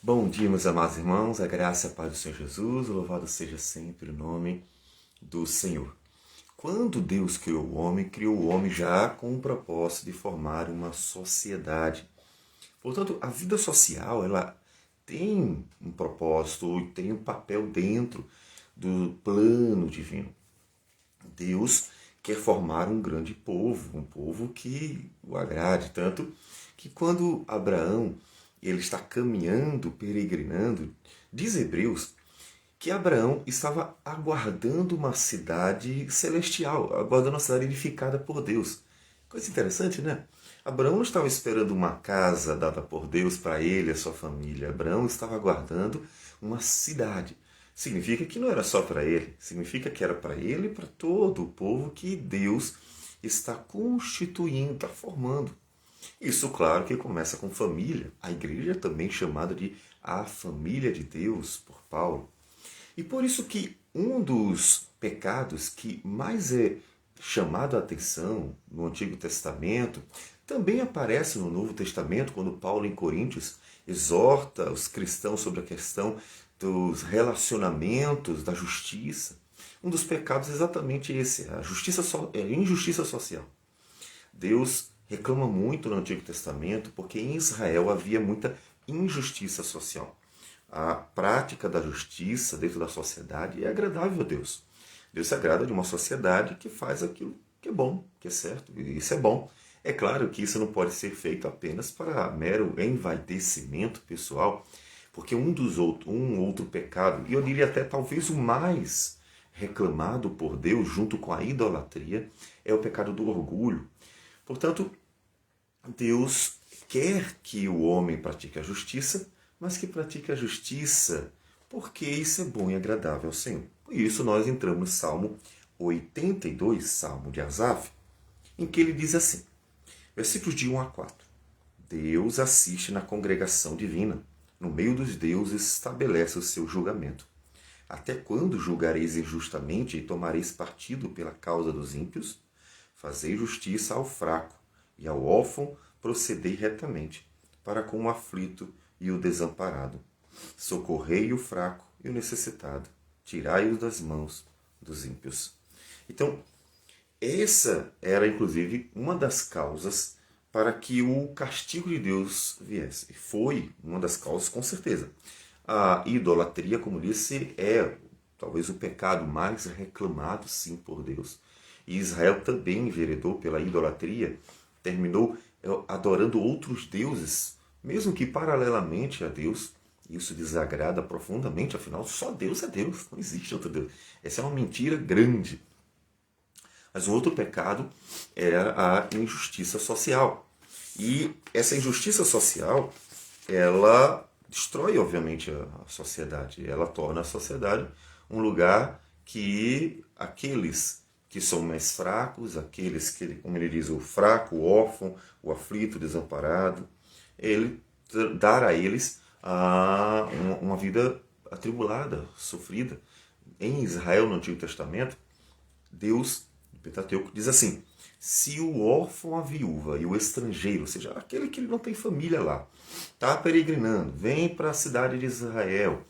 Bom dia, meus amados irmãos, a graça e a paz do Senhor Jesus, louvado seja sempre o nome do Senhor. Quando Deus criou o homem já com o propósito de formar uma sociedade. Portanto, a vida social, ela tem um propósito e tem um papel dentro do plano divino. Deus quer formar um grande povo, um povo que o agrade, tanto que quando Abraão ele está caminhando, peregrinando, diz Hebreus que Abraão estava aguardando uma cidade celestial, aguardando uma cidade edificada por Deus. Coisa interessante, né? Abraão não estava esperando uma casa dada por Deus para ele e a sua família. Abraão estava aguardando uma cidade. Significa que não era só para ele, significa que era para ele e para todo o povo que Deus está constituindo, está formando. Isso, claro, que começa com família. A igreja é também chamada de a família de Deus por Paulo. E por isso que um dos pecados que mais é chamado a atenção no Antigo Testamento também aparece no Novo Testamento, quando Paulo em Coríntios exorta os cristãos sobre a questão dos relacionamentos, da justiça. Um dos pecados é exatamente esse, a injustiça social. Deus reclama muito no Antigo Testamento porque em Israel havia muita injustiça social. A prática da justiça dentro da sociedade é agradável a Deus. Deus se agrada de uma sociedade que faz aquilo que é bom, que é certo, e isso é bom. É claro que isso não pode ser feito apenas para mero envaidecimento pessoal, porque um outro pecado, e eu diria até talvez o mais reclamado por Deus junto com a idolatria, é o pecado do orgulho. Portanto, Deus quer que o homem pratique a justiça, mas que pratique a justiça porque isso é bom e agradável ao Senhor. Por isso nós entramos no Salmo 82, Salmo de Asaf, em que ele diz assim, versículos de 1 a 4. Deus assiste na congregação divina, no meio dos deuses estabelece o seu julgamento. Até quando julgareis injustamente e tomareis partido pela causa dos ímpios? Fazei justiça ao fraco, e ao órfão procedei retamente, para com o aflito e o desamparado. Socorrei o fraco e o necessitado, tirai-os das mãos dos ímpios. Então, essa era inclusive uma das causas para que o castigo de Deus viesse. E foi uma das causas, com certeza. A idolatria, como disse, é talvez o pecado mais reclamado, sim, por Deus. E Israel também enveredou pela idolatria, terminou adorando outros deuses, mesmo que paralelamente a Deus. Isso desagrada profundamente, afinal, só Deus é Deus, não existe outro Deus. Essa é uma mentira grande. Mas um outro pecado era a injustiça social. E essa injustiça social, ela destrói, obviamente, a sociedade. Ela torna a sociedade um lugar que aqueles que são mais fracos, aqueles que, como ele diz, o fraco, o órfão, o aflito, o desamparado, ele dar a eles uma vida atribulada, sofrida. Em Israel, no Antigo Testamento, Deus, no Pentateuco, diz assim, se o órfão, a viúva e o estrangeiro, ou seja, aquele que não tem família lá, está peregrinando, vem para a cidade de Israel,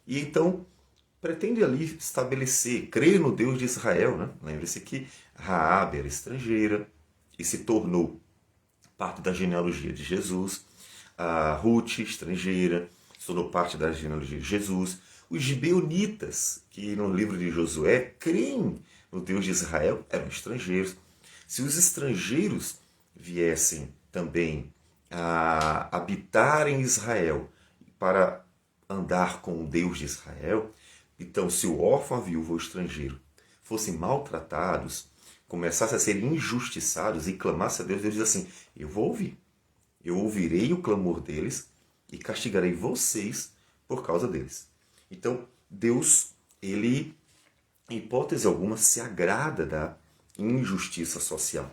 e então pretende ali estabelecer, crer no Deus de Israel. Né? Lembre-se que Raabe era estrangeira e se tornou parte da genealogia de Jesus. A Ruth, estrangeira, se tornou parte da genealogia de Jesus. Os gibeonitas, que no livro de Josué creem no Deus de Israel, eram estrangeiros. Se os estrangeiros viessem também a habitar em Israel para andar com o Deus de Israel, então, se o órfão, a viúva ou o estrangeiro fossem maltratados, começassem a ser injustiçados e clamassem a Deus, Deus diz assim, eu vou ouvir. Eu ouvirei o clamor deles e castigarei vocês por causa deles. Então, Deus, ele, em hipótese alguma, se agrada da injustiça social.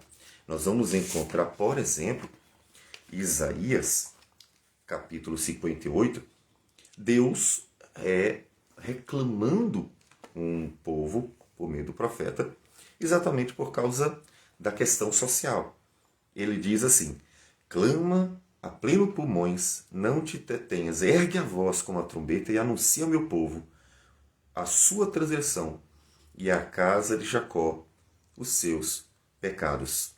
Nós vamos encontrar, por exemplo, Isaías, capítulo 58, Deus reclamando um povo, por meio do profeta, exatamente por causa da questão social. Ele diz assim, clama a pleno pulmões, não te detenhas, ergue a voz como a trombeta e anuncia ao meu povo a sua transgressão e à casa de Jacó os seus pecados.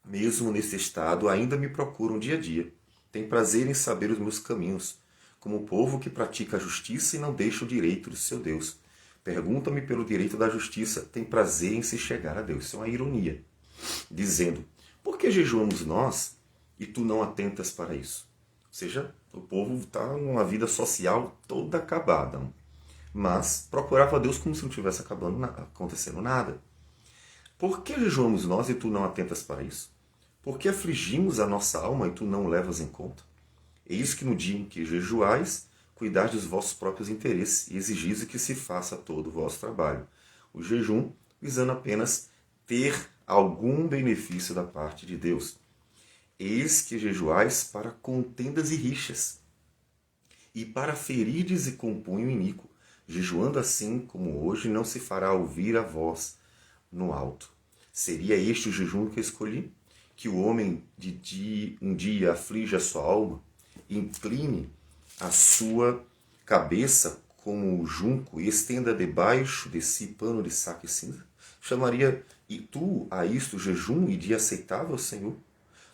Mesmo nesse estado, ainda me procuram dia a dia. Tem prazer em saber os meus caminhos, como o povo que pratica a justiça e não deixa o direito do seu Deus. Pergunta-me pelo direito da justiça, tem prazer em se chegar a Deus. Isso é uma ironia. Dizendo, por que jejuamos nós e tu não atentas para isso? Ou seja, o povo está numa vida social toda acabada. Mas procurava Deus como se não tivesse acontecendo nada. Por que jejuamos nós e tu não atentas para isso? Por que afligimos a nossa alma e tu não levas em conta? Eis que no dia em que jejuais, cuidais dos vossos próprios interesses e exigis que se faça todo o vosso trabalho. O jejum visando apenas ter algum benefício da parte de Deus. Eis que jejuais para contendas e rixas, e para ferides e compunho iníquo, jejuando assim como hoje não se fará ouvir a voz no alto. Seria este o jejum que eu escolhi? Que o homem um dia aflige a sua alma, incline a sua cabeça como o junco e estenda debaixo de si pano de saco e cinza? Chamaria e tu a isto jejum e dia aceitável, Senhor?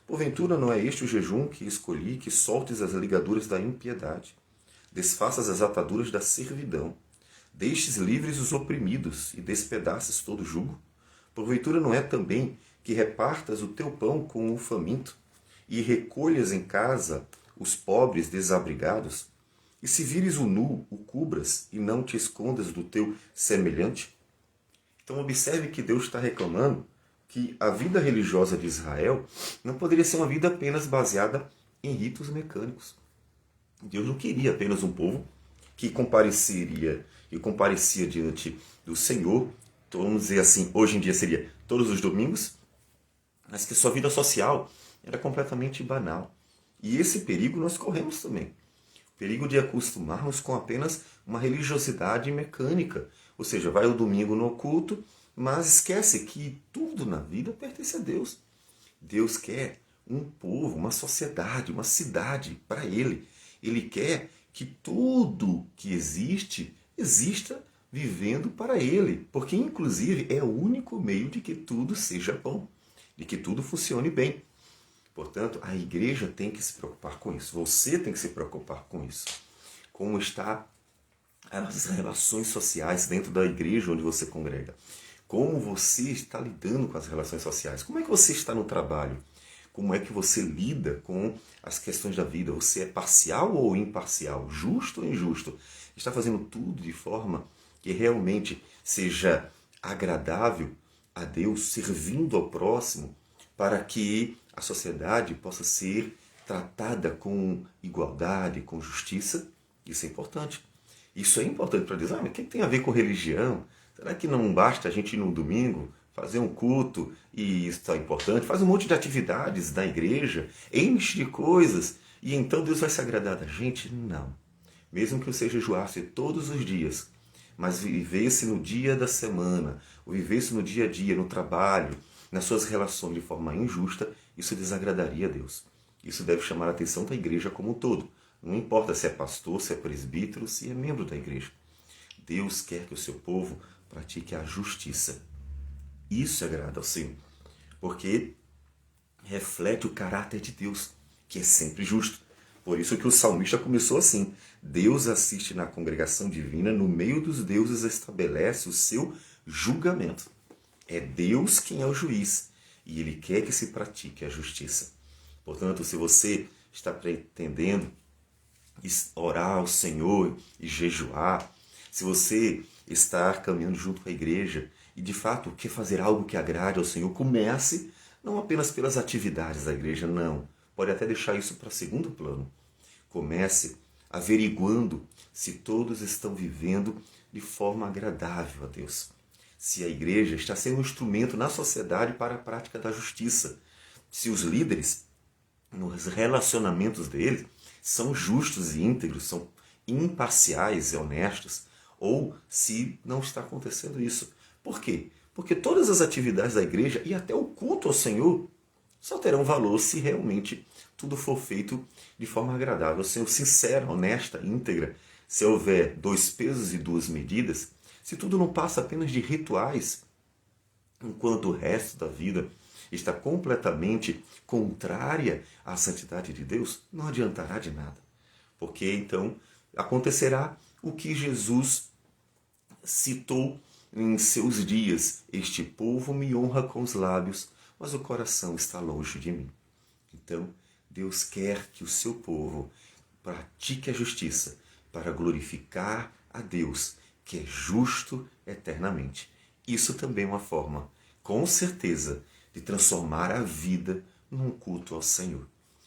Porventura não é este o jejum que escolhi, que soltes as ligaduras da impiedade, desfaças as ataduras da servidão, deixes livres os oprimidos e despedaces todo jugo? Porventura não é também que repartas o teu pão com o faminto e recolhas em casa os pobres desabrigados? E se vires o nu, o cubras e não te escondas do teu semelhante? Então observe que Deus está reclamando que a vida religiosa de Israel não poderia ser uma vida apenas baseada em ritos mecânicos. Deus não queria apenas um povo que comparecia diante do Senhor, vamos dizer assim, hoje em dia seria todos os domingos, mas que sua vida social era completamente banal. E esse perigo nós corremos também. O perigo de acostumarmos com apenas uma religiosidade mecânica. Ou seja, vai o domingo no culto, mas esquece que tudo na vida pertence a Deus. Deus quer um povo, uma sociedade, uma cidade para Ele. Ele quer que tudo que existe, exista vivendo para Ele. Porque, inclusive, é o único meio de que tudo seja bom, de que tudo funcione bem. Portanto, a igreja tem que se preocupar com isso. Você tem que se preocupar com isso. Como está as relações sociais dentro da igreja onde você congrega? Como você está lidando com as relações sociais? Como é que você está no trabalho? Como é que você lida com as questões da vida? Você é parcial ou imparcial? Justo ou injusto? Está fazendo tudo de forma que realmente seja agradável a Deus, servindo ao próximo, para que a sociedade possa ser tratada com igualdade, com justiça? Isso é importante. Isso é importante para dizer, mas o que tem a ver com religião? Será que não basta a gente ir no domingo, fazer um culto e isso está importante? Faz um monte de atividades da igreja, enche de coisas, e então Deus vai se agradar da gente? Não. Mesmo que você jejuasse todos os dias, mas vivesse no dia da semana, ou vivesse no dia a dia, no trabalho, nas suas relações de forma injusta, isso desagradaria a Deus. Isso deve chamar a atenção da igreja como um todo. Não importa se é pastor, se é presbítero, se é membro da igreja. Deus quer que o seu povo pratique a justiça. Isso agrada ao Senhor, porque reflete o caráter de Deus, que é sempre justo. Por isso que o salmista começou assim: Deus assiste na congregação divina, no meio dos deuses estabelece o seu julgamento. É Deus quem é o juiz e Ele quer que se pratique a justiça. Portanto, se você está pretendendo orar ao Senhor e jejuar, se você está caminhando junto com a igreja e de fato quer fazer algo que agrade ao Senhor, comece não apenas pelas atividades da igreja, não. Pode até deixar isso para segundo plano. Comece averiguando se todos estão vivendo de forma agradável a Deus. Se a igreja está sendo um instrumento na sociedade para a prática da justiça. Se os líderes, nos relacionamentos deles, são justos e íntegros, são imparciais e honestos, ou se não está acontecendo isso. Por quê? Porque todas as atividades da igreja e até o culto ao Senhor só terão valor se realmente tudo for feito de forma agradável. Senhor, sincera, honesta, íntegra, se houver 2 pesos e 2 medidas, se tudo não passa apenas de rituais, enquanto o resto da vida está completamente contrária à santidade de Deus, não adiantará de nada. Porque então acontecerá o que Jesus citou em seus dias: este povo me honra com os lábios, mas o coração está longe de mim. Então, Deus quer que o seu povo pratique a justiça para glorificar a Deus, que é justo eternamente. Isso também é uma forma, com certeza, de transformar a vida num culto ao Senhor.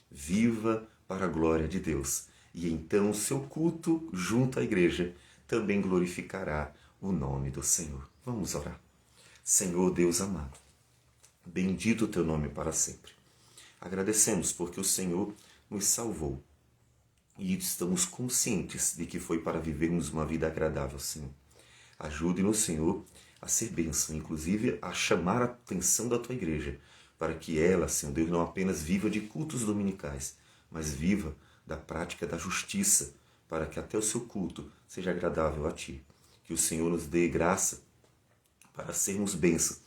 Viva para a glória de Deus. E então o seu culto junto à igreja também glorificará o nome do Senhor. Vamos orar. Senhor Deus amado, bendito o teu nome para sempre. Agradecemos porque o Senhor nos salvou e estamos conscientes de que foi para vivermos uma vida agradável, Senhor. Ajude-nos, Senhor, a ser bênção, inclusive a chamar a atenção da tua igreja, para que ela, Senhor Deus, não apenas viva de cultos dominicais, mas viva da prática da justiça, para que até o seu culto seja agradável a ti. Que o Senhor nos dê graça para sermos bênção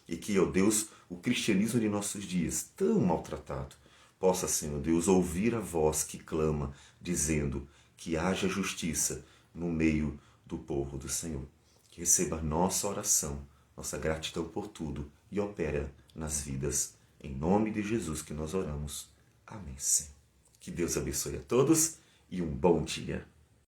e que, ó Deus, o cristianismo de nossos dias, tão maltratado, possa, Senhor Deus, ouvir a voz que clama, dizendo que haja justiça no meio do povo do Senhor. Que receba nossa oração, nossa gratidão por tudo e opera nas vidas. Em nome de Jesus que nós oramos. Amém, Senhor. Que Deus abençoe a todos e um bom dia.